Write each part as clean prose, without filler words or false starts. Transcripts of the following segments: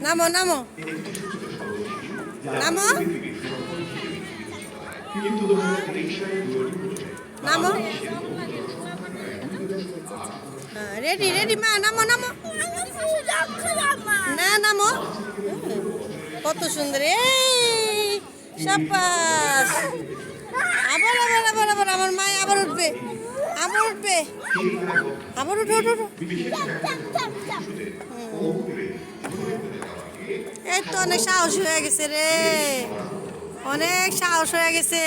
নামো নামো নামো নামো রেডি রেডি মা নামো নামো না নামো কত সুন্দর সাবাস আবার আবার আবার আবার আমার মা আবার উঠবে আবার উঠবে আবার উঠো উঠো উঠো। এই তো অনেক সাহস হয়ে গেছে রে অনেক সাহস হয়ে গেছে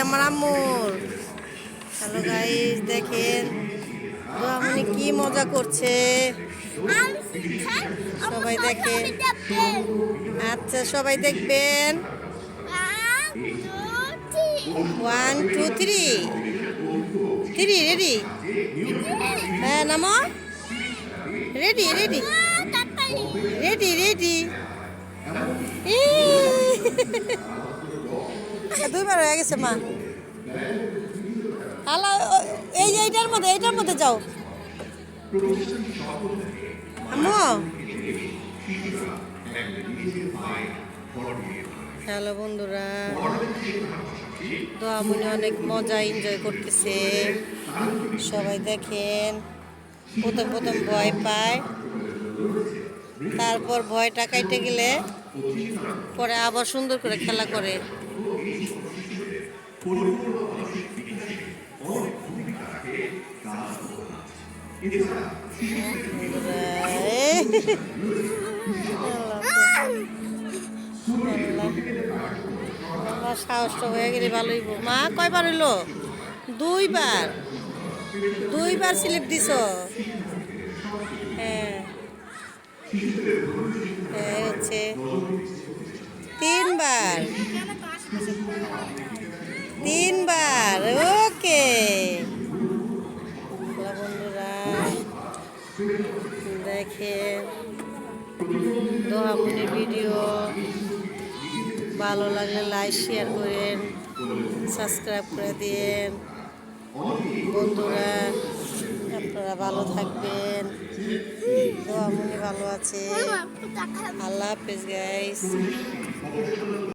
আমার আম্মুর। হ্যালো গাইস দেখেন দোয়ামনি কি মজা করছে সবাই দেখেন। আচ্ছা সবাই দেখবেন 1 2 3 3 রেডি হ্যাঁ নামো রেডি রেডি রেডি রেডি দুইবার হয়ে গেছে মা আল্লাহ এইটার মধ্যে যাও আম্মু। হ্যালো বন্ধুরা দোয়ামনি অনেক মজা এনজয় করতেছে সবাই দেখেন। প্রথম প্রথম ভয় পায় তারপর ভয়টা কাইটে গেলে পরে আবার সুন্দর করে খেলা করে। সাহসটা হয়ে গেলে ভালোই মা কয়বার হইলো দুইবার দুইবার স্লিপ দিছ হ্যাঁ হচ্ছে তিনবার তিনবার ওকে বন্ধুরা দেখেন দোহামনির ভিডিও ভালো লাগলে লাইক শেয়ার করেন সাবস্ক্রাইব করে দিন বন্ধুরা। আপনারা ভালো থাকবেন দোহামনি ভালো আছে। আল্লাহ হাফেজ গাইস।